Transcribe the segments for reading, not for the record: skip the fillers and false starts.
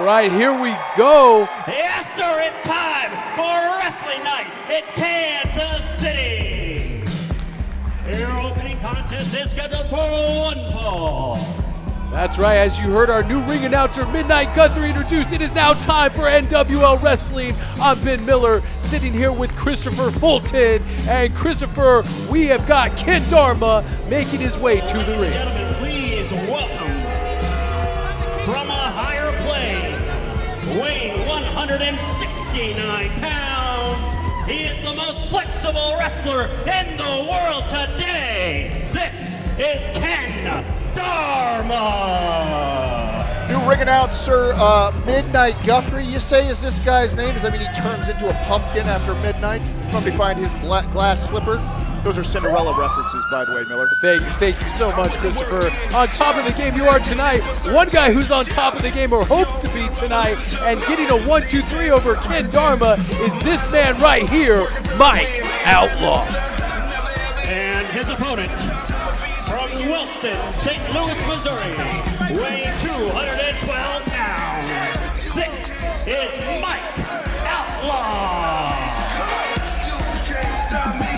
right, here we go. Yes, sir, it's time for Wrestling Night in Kansas City. Your opening contest is scheduled for one fall. That's right, as you heard our new ring announcer, Midnight Guthrie, introduce, it is now time for NWL Wrestling. I'm Ben Miller, sitting here with Christopher Fulton. And Christopher, we have got Ken Dharma making his way to the ring. Ladies and gentlemen, please welcome from a higher plane, weighing 169 pounds, he is the most flexible wrestler in the world today. This is Ken Dharma. New ring announcer, Midnight Guthrie, you say is this guy's name? Does that mean he turns into a pumpkin after midnight from behind his black glass slipper? Those are Cinderella references, by the way, Miller. Thank you so much, Christopher. On top of the game you are tonight. One guy who's on top of the game, or hopes to be tonight, and getting a 1-2-3 over Ken Dharma is this man right here, Mike Outlaw. And his opponent, from Wellston, St. Louis, Missouri, weighing 212 pounds. This is Mike Outlaw.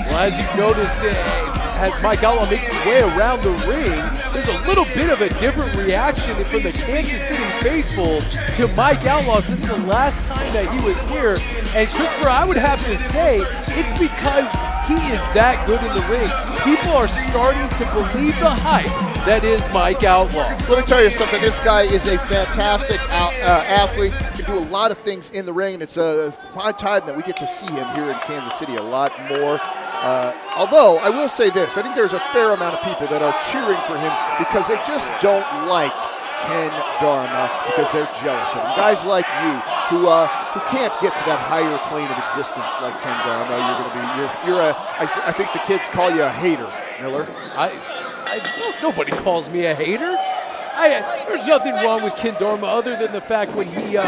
Well, as you've noticed, as Mike Outlaw makes his way around the ring, there's a little bit of a different reaction from the Kansas City faithful to Mike Outlaw since the last time that he was here. And Christopher, I would have to say, it's because he is that good in the ring. People are starting to believe the hype that is Mike Outlaw. Let me tell you something. This guy is a fantastic athlete. He can do a lot of things in the ring, and it's a fine time that we get to see him here in Kansas City a lot more. Although, I will say this, I think there's a fair amount of people that are cheering for him because they just don't like Ken Dharma because they're jealous of him. Guys like you who can't get to that higher plane of existence like Ken Dharma, I think the kids call you a hater, Miller. Nobody calls me a hater. There's nothing wrong with Ken Dharma other than the fact when he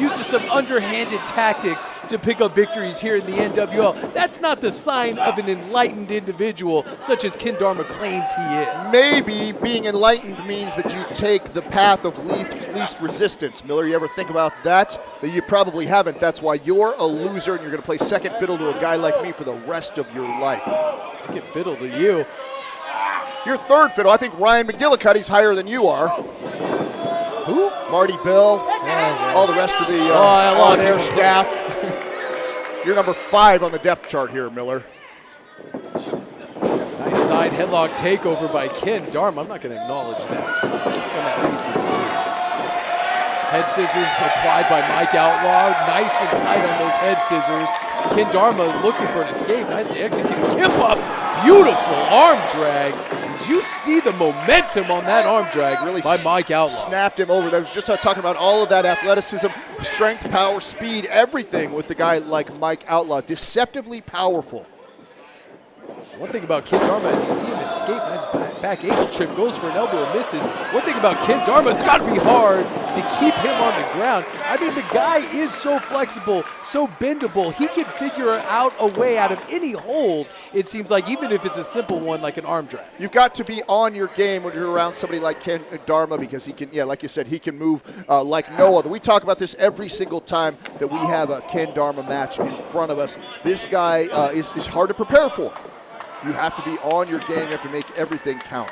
uses some underhanded tactics to pick up victories here in the NWL. That's not the sign of an enlightened individual such as Ken Dharma claims he is. Maybe being enlightened means that you take the path of least resistance. Miller, you ever think about that? That you probably haven't. That's why you're a loser and you're going to play second fiddle to a guy like me for the rest of your life. Second fiddle to you. You're third fiddle. I think Ryan McGillicuddy's higher than you are. Who? Marty Bill, all the rest of the on-air staff. You're number 5 on the depth chart here, Miller. Nice side headlock takeover by Ken Dharma. I'm not going to acknowledge that. I'm at least number 2. Head scissors applied by Mike Outlaw. Nice and tight on those head scissors. Ken Dharma looking for an escape. Nicely executed. Kip up. Beautiful arm drag. Did you see the momentum on that arm drag really by Mike Outlaw? Snapped him over. That was just talking about all of that athleticism, strength, power, speed, everything with a guy like Mike Outlaw. Deceptively powerful. One thing about Ken Dharma is you see him escape. Nice back ankle trip, goes for an elbow and misses. One thing about Ken Dharma, it's got to be hard to keep him on the ground. I mean, the guy is so flexible, so bendable. He can figure out a way out of any hold, it seems like, even if it's a simple one like an arm drag. You've got to be on your game when you're around somebody like Ken Dharma because he can, like you said, he can move like no other. We talk about this every single time that we have a Ken Dharma match in front of us. This guy is hard to prepare for. You have to be on your game. You have to make everything count.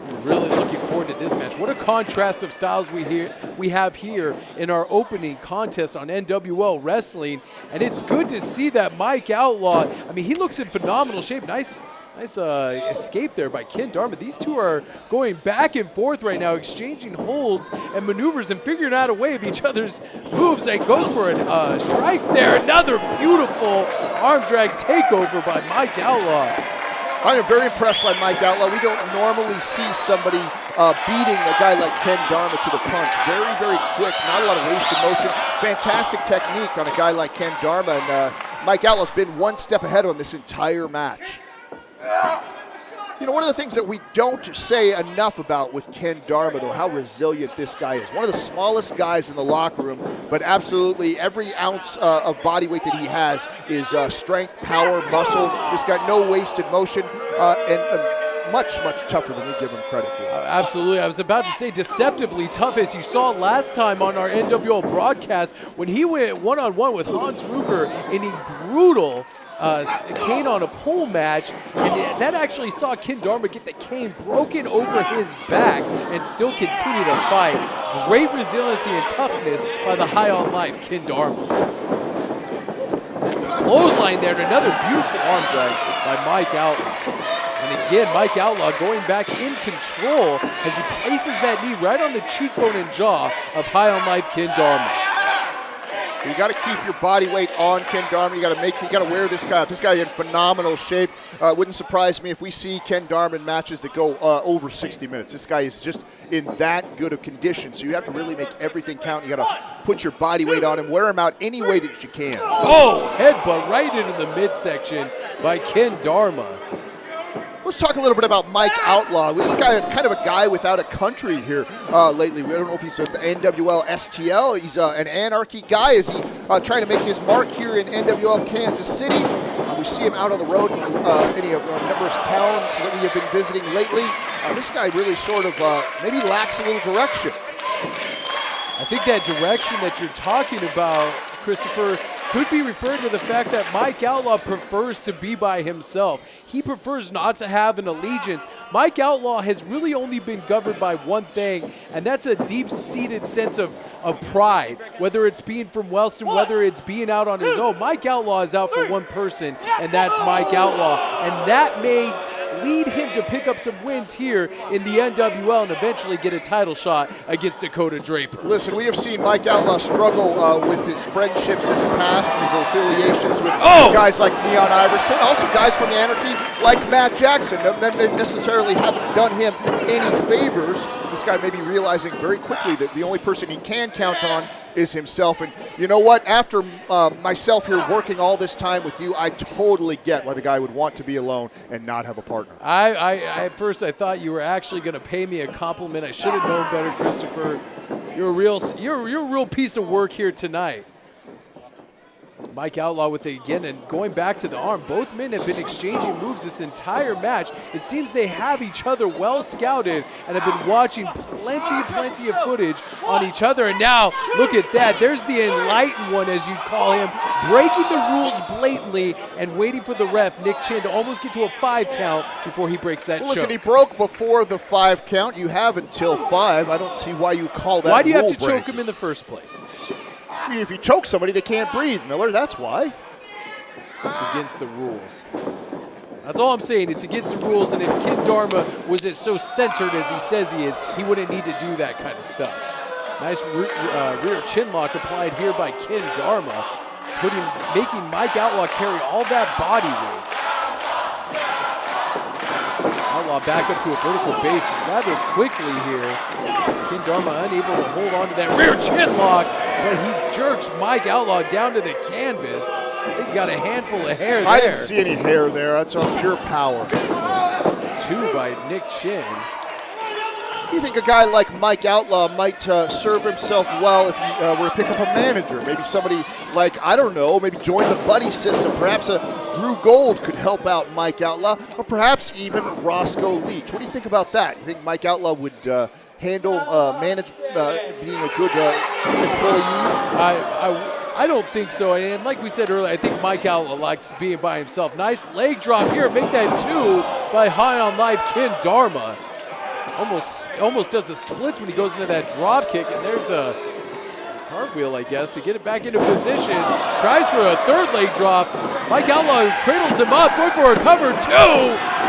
We're really looking forward to this match. What a contrast of styles we have here in our opening contest on NWL Wrestling. And it's good to see that Mike Outlaw, I mean, he looks in phenomenal shape. Nice escape there by Ken Dharma. These two are going back and forth right now, exchanging holds and maneuvers and figuring out a way of each other's moves. And goes for a strike there. Another beautiful arm drag takeover by Mike Outlaw. I am very impressed by Mike Outlaw. We don't normally see somebody beating a guy like Ken Dharma to the punch. Very, very quick, not a lot of wasted motion. Fantastic technique on a guy like Ken Dharma. And Mike Outlaw's been one step ahead of him this entire match. You know, one of the things that we don't say enough about with Ken Dharma, though, how resilient this guy is. One of the smallest guys in the locker room, but absolutely every ounce of body weight that he has is strength, power, muscle. He's got no wasted motion. And much, much tougher than we give him credit for. Absolutely. I was about to say deceptively tough, as you saw last time on our NWL broadcast when he went one-on-one with Hans Ruger in a brutal cane on a pole match, and that actually saw Ken Dharma get the cane broken over his back and still continue to fight. Great resiliency and toughness by the High on Life Ken Dharma. Just a clothesline there, and another beautiful arm drag by Mike Outlaw. And again, Mike Outlaw going back in control as he places that knee right on the cheekbone and jaw of High on Life Ken Dharma. You got to keep your body weight on Ken Dharma. You got to wear this guy. This guy in phenomenal shape. Wouldn't surprise me if we see Ken Dharma in matches that go over 60 minutes. This guy is just in that good of condition. So you have to really make everything count. You got to put your body weight on him, wear him out any way that you can. Oh, headbutt right into the midsection by Ken Dharma. Let's talk a little bit about Mike Outlaw. This guy, kind of a guy without a country here lately. We don't know if he's with the NWL STL. He's an anarchy guy. Is he trying to make his mark here in NWL Kansas City? We see him out on the road in any numerous towns that we have been visiting lately. This guy really sort of maybe lacks a little direction. I think that direction that you're talking about, Christopher, could be referring to the fact that Mike Outlaw prefers to be by himself. He prefers not to have an allegiance. Mike Outlaw has really only been governed by one thing, and that's a deep-seated sense of pride, whether it's being from Wellston, whether it's being out on his own. Mike Outlaw is out for one person, and that's Mike Outlaw. And that may lead him to pick up some wins here in the NWL and eventually get a title shot against Dakota Draper. Listen, we have seen Mike Outlaw struggle with his friendships in the past, his affiliations with guys like Neon Iverson, also guys from the Anarchy like Matt Jackson. That necessarily haven't done him any favors. This guy may be realizing very quickly that the only person he can count on is himself. And you know what? After myself here working all this time with you, I totally get why the guy would want to be alone and not have a partner. At first I thought you were actually going to pay me a compliment. I should have known better, Christopher. You're a real piece of work here tonight. Mike Outlaw with it again, and going back to the arm. Both men have been exchanging moves this entire match. It seems they have each other well scouted and have been watching plenty of footage on each other. And now, look at that. There's the enlightened one, as you'd call him, breaking the rules blatantly and waiting for the ref, Nick Chin, to almost get to a 5 count before he breaks that choke. Listen, he broke before the 5 count. You have until 5. I don't see why you call that. Why do you have to break. choke him in the first place? If you choke somebody, they can't breathe, Miller. That's why. It's against the rules. That's all I'm saying. It's against the rules, and if Ken Dharma was so centered as he says he is, he wouldn't need to do that kind of stuff. Nice rear chin lock applied here by Ken Dharma, making Mike Outlaw carry all that body weight. Outlaw back up to a vertical base rather quickly here. Ken Dharma unable to hold on to that rear chin lock, but he jerks Mike Outlaw down to the canvas. I think he got a handful of hair there. I didn't see any hair there. That's on pure power. 2 by Nick Chin. You think a guy like Mike Outlaw might serve himself well if you were to pick up a manager? Maybe somebody like, I don't know, maybe join the buddy system. Perhaps a Drew Gold could help out Mike Outlaw, or perhaps even Roscoe Leach. What do you think about that? You think Mike Outlaw would handle, manage being a good employee? I don't think so. And like we said earlier, I think Mike Outlaw likes being by himself. Nice leg drop here. Make that 2 by High on Life Ken Dharma. Almost does the splits when he goes into that drop kick, and there's a cartwheel, I guess, to get it back into position. Tries for a 3rd leg drop. Mike Outlaw cradles him up, going for a cover 2.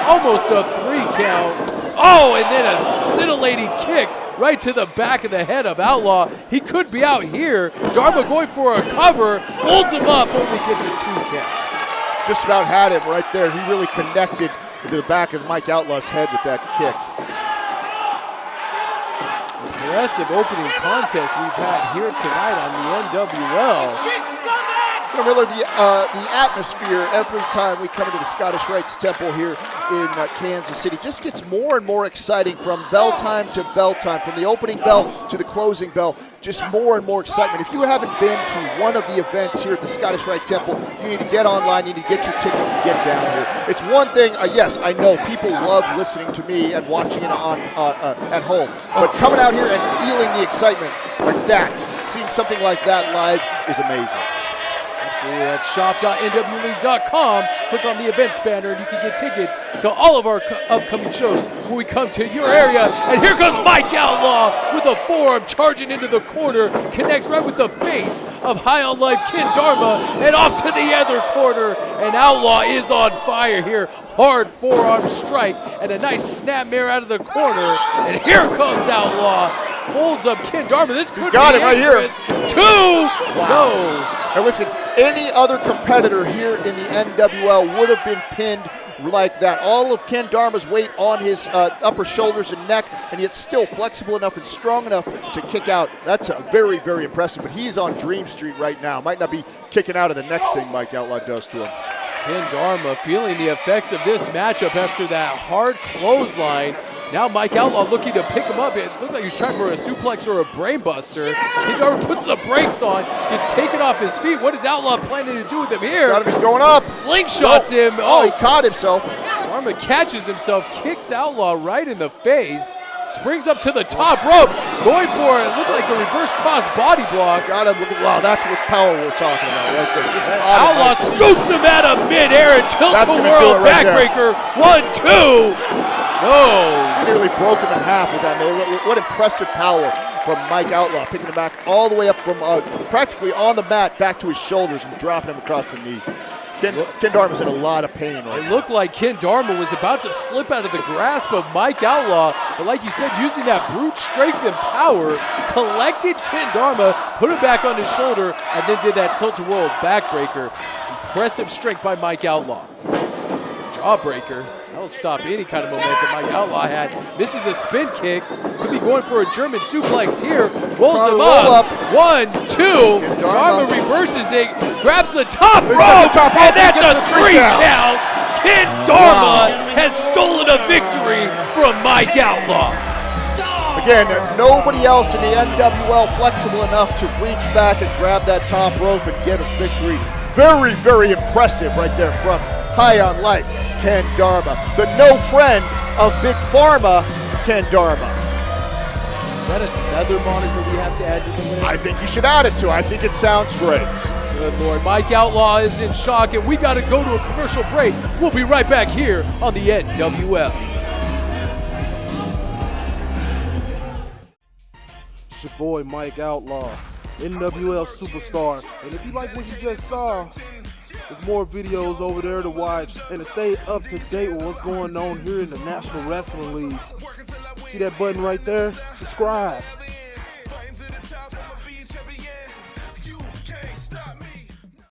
Almost a 3 count. Oh, and then a scintillating kick right to the back of the head of Outlaw. He could be out here. Dharma going for a cover, folds him up, only gets a 2 count. Just about had him right there. He really connected to the back of Mike Outlaw's head with that kick. Impressive opening contest we've had here tonight on the NWL. You Miller, the atmosphere every time we come into the Scottish Rites Temple here in Kansas City just gets more and more exciting from bell time to bell time, from the opening bell to the closing bell, just more and more excitement. If you haven't been to one of the events here at the Scottish Rite Temple, you need to get online, you need to get your tickets and get down here. It's one thing, yes, I know people love listening to me and watching it on at home, but coming out here and feeling the excitement like that, seeing something like that live is amazing. Absolutely. That's shop.nwleague.com. Click on the events banner and you can get tickets to all of our upcoming shows when we come to your area. And here comes Mike Outlaw with a forearm charging into the corner. Connects right with the face of High on Life Ken Dharma and off to the other corner. And Outlaw is on fire here. Hard forearm strike and a nice snapmare out of the corner. And here comes Outlaw. Folds up Ken Dharma. This could got be it right here. 2. Wow. No. Now listen, any other competitor here in the NWL would have been pinned like that. All of Ken Dharma's weight on his upper shoulders and neck, and yet still flexible enough and strong enough to kick out. That's very, very impressive. But he's on Dream Street right now. Might not be kicking out of the next thing Mike Outlaw does to him. Ken Dharma feeling the effects of this matchup after that hard clothesline. Now Mike Outlaw looking to pick him up. It looked like he was trying for a suplex or a brainbuster. Ken Dharma puts the brakes on, gets taken off his feet. What is Outlaw planning to do with him here? Got him, he's going up. Slingshots him. Oh, he caught himself. Dharma catches himself, kicks Outlaw right in the face. Springs up to the top rope, going for it. Looked like a reverse cross body block. Got him. Look at, wow, that's what power we're talking about right there. Just Outlaw scoops him out of midair and tilts a world backbreaker. 1, 2. No. He nearly broke him in half with that, Miller. What impressive power from Mike Outlaw, picking him back all the way up from practically on the mat back to his shoulders and dropping him across the knee. Ken Dharma's in a lot of pain right now. It looked like Ken Dharma was about to slip out of the grasp of Mike Outlaw, but like you said, using that brute strength and power, collected Ken Dharma, put him back on his shoulder, and then did that tilt-a-whirl backbreaker. Impressive strength by Mike Outlaw. Jawbreaker. That'll stop any kind of momentum Mike Outlaw had. Misses a spin kick. Could be going for a German suplex here. Rolls him up. 1, 2. Dharma reverses it. Grabs the top rope. And that's a 3 count. Ken Dharma has stolen a victory from Mike Outlaw. Again, nobody else in the NWL flexible enough to reach back and grab that top rope and get a victory. Very, very impressive right there from High on Life, Ken Dharma. The no friend of Big Pharma, Ken Dharma. Is that another moniker we have to add to the list? I think you should add it to. I think it sounds great. Good Lord. Mike Outlaw is in shock, and we got to go to a commercial break. We'll be right back here on the NWL. It's your boy Mike Outlaw, NWL superstar. And if you like what you just saw, there's more videos over there to watch and to stay up to date with what's going on here in the National Wrestling League. See that button right there? Subscribe.